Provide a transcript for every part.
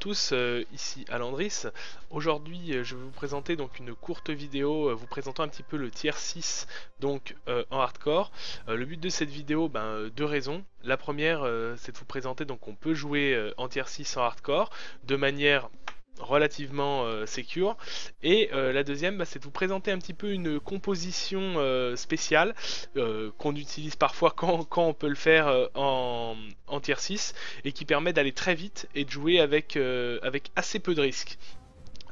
Tous, ici Alandris. Aujourd'hui, je vais vous présenter donc une courte vidéo vous présentant un petit peu le tier 6 donc en hardcore. Le but de cette vidéo, deux raisons. La première, c'est de vous présenter donc on peut jouer en tier 6 en hardcore de manière relativement secure, et la deuxième, c'est de vous présenter un petit peu une composition spéciale qu'on utilise parfois quand on peut le faire en tier 6 et qui permet d'aller très vite et de jouer avec assez peu de risques.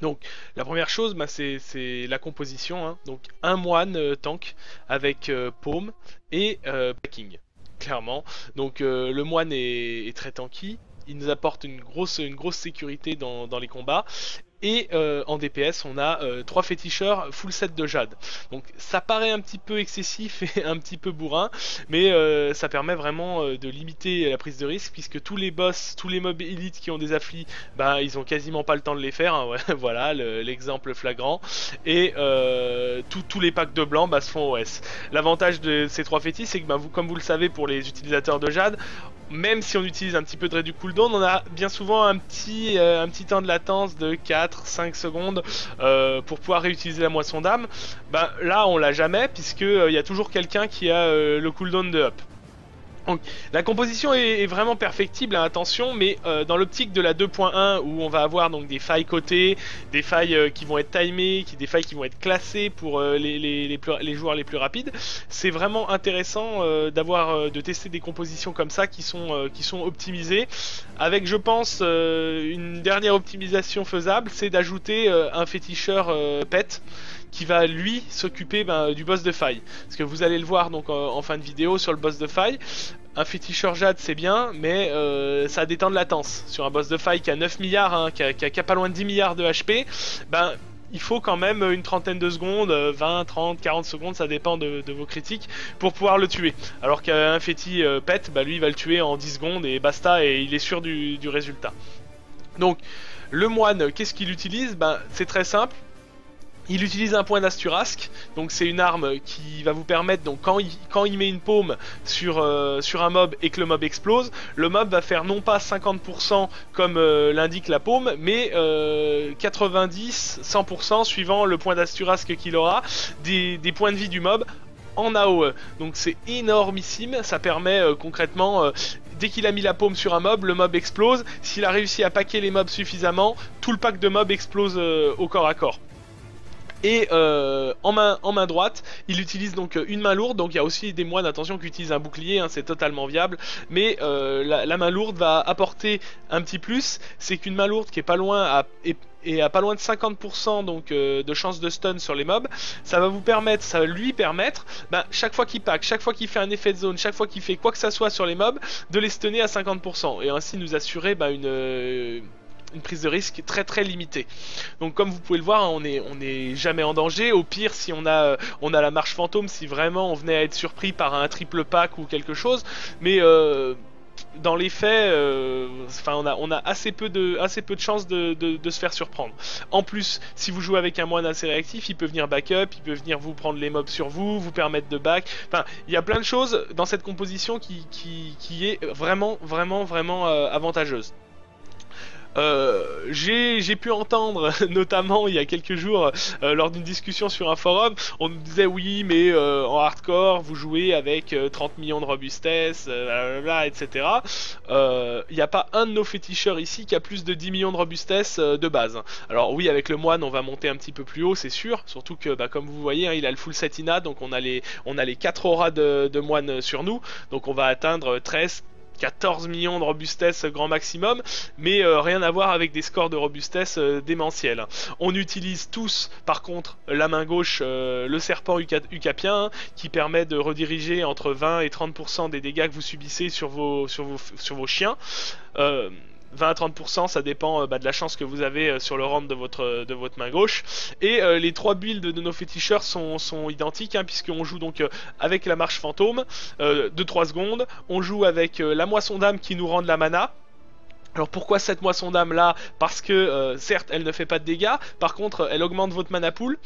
Donc la première chose, c'est la composition, hein. Donc un moine tank avec paume et packing, clairement. Donc le moine est très tanky. Il nous apporte une grosse sécurité dans les combats. Et en DPS, on a 3 féticheurs full set de jade. Donc ça paraît un petit peu excessif et un petit peu bourrin, mais ça permet vraiment de limiter la prise de risque, puisque tous les boss, tous les mobs élites qui ont des afflits, ils ont quasiment pas le temps de les faire, hein, ouais, voilà l'exemple flagrant. Et tous les packs de blanc se font OS. L'avantage de ces 3 fétiches, c'est que comme vous le savez, pour les utilisateurs de jade, même si on utilise un petit peu de réduit cooldown, on a bien souvent un petit temps de latence de 4-5 secondes pour pouvoir réutiliser la moisson d'âme. Là, on l'a jamais, puisque il y a toujours quelqu'un qui a le cooldown de up. Donc, la composition est vraiment perfectible, hein, attention, mais dans l'optique de la 2.1 où on va avoir donc des failles cotées, des failles qui vont être timées, des failles qui vont être classées pour les joueurs les plus rapides, c'est vraiment intéressant de tester des compositions comme ça qui sont optimisées. Avec, je pense, une dernière optimisation faisable, c'est d'ajouter un féticheur pet qui va lui s'occuper du boss de faille. Parce que vous allez le voir donc en fin de vidéo sur le boss de faille. Un féticheur jade c'est bien, mais ça a des temps de latence. Sur un boss de faille qui a 9 milliards, hein, qui a pas loin de 10 milliards de HP, il faut quand même une trentaine de secondes, 20, 30, 40 secondes, ça dépend de vos critiques, pour pouvoir le tuer. Alors qu'un féti pet, lui il va le tuer en 10 secondes et basta, et il est sûr du résultat. Donc le moine, qu'est-ce qu'il utilise? C'est très simple. Il utilise un point d'Asturasque, donc c'est une arme qui va vous permettre, donc quand il met une paume sur un mob et que le mob explose, le mob va faire non pas 50% comme l'indique la paume, mais 90-100% suivant le point d'Asturasque qu'il aura, des points de vie du mob en AOE. Donc c'est énormissime, ça permet concrètement... dès qu'il a mis la paume sur un mob, le mob explose. S'il a réussi à packer les mobs suffisamment, tout le pack de mobs explose au corps à corps. Et en main droite, il utilise donc une main lourde. Donc il y a aussi des moines, attention, qui utilisent un bouclier, hein, c'est totalement viable. Mais la main lourde va apporter un petit plus, c'est qu'une main lourde qui est pas loin et à pas loin de 50% donc de chance de stun sur les mobs, ça va lui permettre, chaque fois qu'il pack, chaque fois qu'il fait un effet de zone, chaque fois qu'il fait quoi que ça soit sur les mobs, de les stunner à 50% et ainsi nous assurer une prise de risque très très limitée. Donc comme vous pouvez le voir, hein, on est jamais en danger. Au pire, si on a la marche fantôme, si vraiment on venait à être surpris par un triple pack ou quelque chose, mais dans les faits, on a assez peu de chances de se faire surprendre. En plus, si vous jouez avec un moine assez réactif, il peut venir backup, il peut venir vous prendre les mobs sur vous permettre de back. Enfin, il y a plein de choses dans cette composition qui est vraiment avantageuse. J'ai pu entendre, notamment il y a quelques jours, lors d'une discussion sur un forum, on nous disait oui, mais en hardcore, vous jouez avec 30 millions de robustesse, etc. Il n'y a pas un de nos féticheurs ici qui a plus de 10 millions de robustesse de base. Alors oui, avec le moine, on va monter un petit peu plus haut, c'est sûr, surtout que, comme vous voyez, hein, il a le full set INA, donc on a les 4 auras de moine sur nous, donc on va atteindre 13, 14 millions de robustesse grand maximum, mais rien à voir avec des scores de robustesse démentiels. On utilise tous, par contre, la main gauche, le serpent ukapien, hein, qui permet de rediriger entre 20 et 30% des dégâts que vous subissez sur vos chiens. 20 à 30%, ça dépend de la chance que vous avez sur le round de votre main gauche. Et les 3 builds de nos féticheurs sont identiques, hein, puisqu'on joue donc avec la marche fantôme de 3 secondes. On joue avec la moisson d'âme qui nous rend de la mana. Alors pourquoi cette moisson d'âme là? Parce que certes elle ne fait pas de dégâts, par contre elle augmente votre mana pool.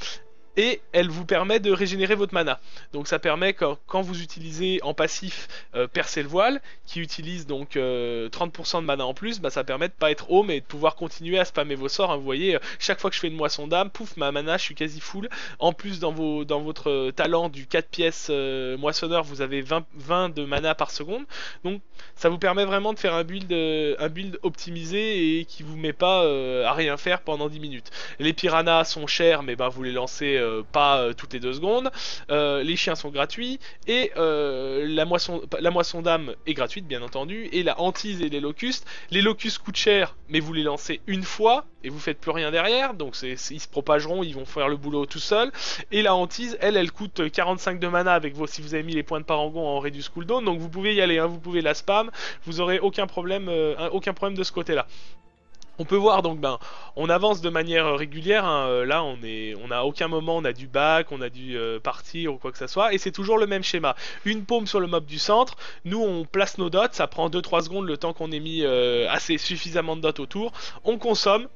et elle vous permet de régénérer votre mana. Donc ça permet quand vous utilisez en passif percer le voile, qui utilise donc 30% de mana en plus, bah, ça permet de pas être home et de pouvoir continuer à spammer vos sorts, hein. Vous voyez, chaque fois que je fais une moisson d'âme, pouf, ma mana, je suis quasi full. En plus, dans votre talent du 4 pièces moissonneur, vous avez 20 de mana par seconde. Donc ça vous permet vraiment de faire un build optimisé et qui vous met pas à rien faire pendant 10 minutes. Les piranhas sont chers, mais bah, vous les lancez pas toutes les 2 secondes. Les chiens sont gratuits et la moisson d'âme est gratuite bien entendu, et la hantise et les locustes coûtent cher mais vous les lancez une fois et vous faites plus rien derrière, donc ils se propageront, ils vont faire le boulot tout seuls. Et la hantise, elle coûte 45 de mana avec si vous avez mis les points de parangon en reduce cooldown, donc vous pouvez y aller, hein, vous pouvez la spam, vous aurez aucun problème de ce côté là. On peut voir donc on avance de manière régulière, hein. Là on a aucun moment on a dû back, on a dû partir ou quoi que ce soit, et c'est toujours le même schéma. Une paume sur le mob du centre, nous on place nos dots, ça prend 2-3 secondes le temps qu'on ait mis assez suffisamment de dots autour, on consomme,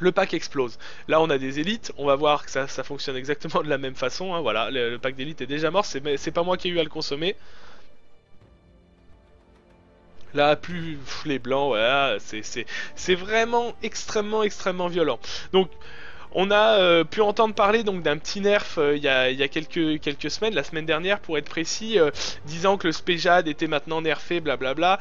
le pack explose. Là on a des élites, on va voir que ça fonctionne exactement de la même façon, hein. Voilà, le pack d'élite est déjà mort, c'est pas moi qui ai eu à le consommer. Là, plus les blancs, voilà, c'est vraiment extrêmement violent. Donc, on a pu entendre parler donc d'un petit nerf il y a quelques semaines, la semaine dernière pour être précis, disant que le Spejad était maintenant nerfé, blablabla.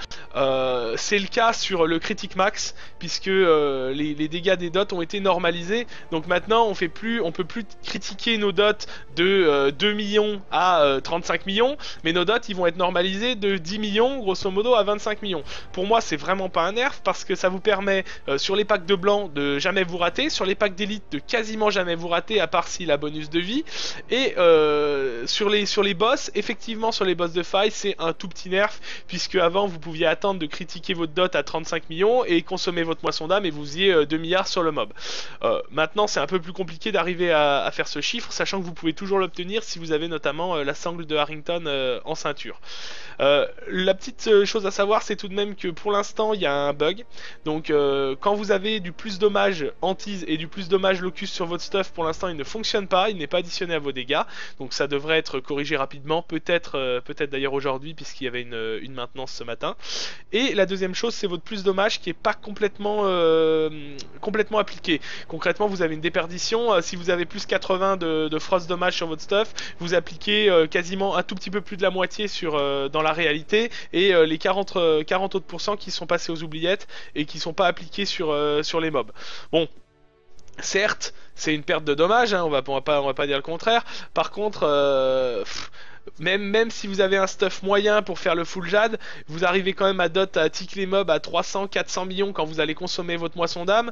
C'est le cas sur le Critic Max, puisque les dégâts des dots ont été normalisés. Donc maintenant on peut plus critiquer nos dots de 2 millions à 35 millions, mais nos dots ils vont être normalisés de 10 millions grosso modo à 25 millions. Pour moi c'est vraiment pas un nerf, parce que ça vous permet sur les packs de blanc de jamais vous rater, sur les packs d'élite de quasiment jamais vous rater, à part s'il a bonus de vie, et sur les boss, effectivement sur les boss de faille c'est un tout petit nerf, puisque avant vous pouviez attendre de critiquer votre dot à 35 millions et consommer votre moisson d'âme et vous faisiez 2 milliards sur le mob. Maintenant c'est un peu plus compliqué d'arriver à faire ce chiffre, sachant que vous pouvez toujours l'obtenir si vous avez notamment la sangle de Harrington en ceinture. La petite chose à savoir, c'est tout de même que pour l'instant il y a un bug, donc quand vous avez du plus dommage hantise et du plus dommage locus sur votre stuff, pour l'instant il ne fonctionne pas, il n'est pas additionné à vos dégâts, donc ça devrait être corrigé rapidement, peut-être d'ailleurs aujourd'hui, puisqu'il y avait une maintenance ce matin. Et la deuxième chose, c'est votre plus dommage qui est pas complètement appliqué. Concrètement vous avez une déperdition, si vous avez plus 80 de frost dommage sur votre stuff, vous appliquez quasiment un tout petit peu plus de la moitié dans la réalité, et les 40 autres pourcents qui sont passés aux oubliettes et qui sont pas appliqués sur les mobs. Bon, certes, c'est une perte de dommages, hein, on va pas dire le contraire. Par contre, même si vous avez un stuff moyen pour faire le full jad, vous arrivez quand même à tick les mobs à 300-400 millions quand vous allez consommer votre moisson d'âme.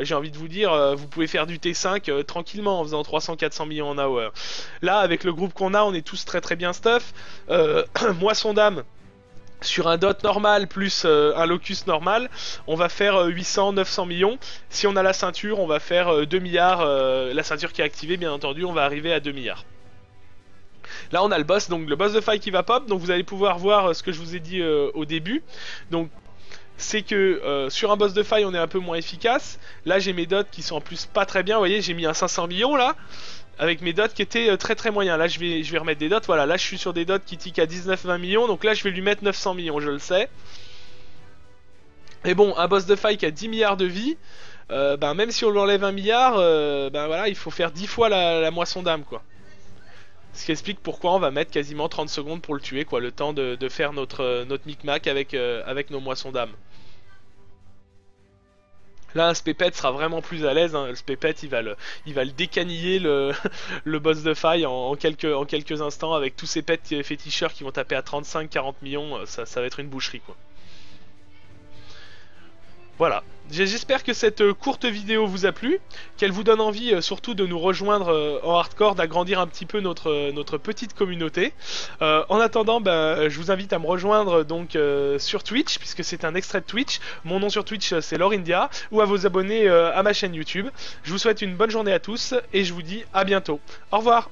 J'ai envie de vous dire, vous pouvez faire du T5 tranquillement en faisant 300-400 millions en hour. Là, avec le groupe qu'on a, on est tous très bien stuff. Moisson d'âme sur un dot normal plus un locus normal, on va faire 800-900 millions. Si on a la ceinture, on va faire 2 milliards. La ceinture qui est activée, bien entendu, on va arriver à 2 milliards. Là, on a le boss de faille qui va pop. Donc, vous allez pouvoir voir ce que je vous ai dit au début. Donc, c'est que sur un boss de faille, on est un peu moins efficace. Là, j'ai mes dots qui sont en plus pas très bien. Vous voyez, j'ai mis un 500 millions là, avec mes dots qui étaient très moyens. Là je vais remettre des dots, voilà, là je suis sur des dots qui tiquent à 19-20 millions, donc là je vais lui mettre 900 millions, je le sais. Et bon, un boss de faille qui a 10 milliards de vie, même si on lui enlève 1 milliard, voilà, il faut faire 10 fois la moisson d'âme, quoi. Ce qui explique pourquoi on va mettre quasiment 30 secondes pour le tuer, quoi, le temps de faire notre micmac avec nos moissons d'âme. Là, un Spépette sera vraiment plus à l'aise, hein. Le Spépette, il va le décaniller le boss de faille en quelques instants, avec tous ces pets féticheurs qui vont taper à 35-40 millions, ça va être une boucherie, quoi. Voilà, j'espère que cette courte vidéo vous a plu, qu'elle vous donne envie surtout de nous rejoindre en hardcore, d'agrandir un petit peu notre petite communauté. En attendant, je vous invite à me rejoindre donc sur Twitch, puisque c'est un extrait de Twitch. Mon nom sur Twitch c'est Lorindia, ou à vous abonner à ma chaîne YouTube. Je vous souhaite une bonne journée à tous, et je vous dis à bientôt. Au revoir.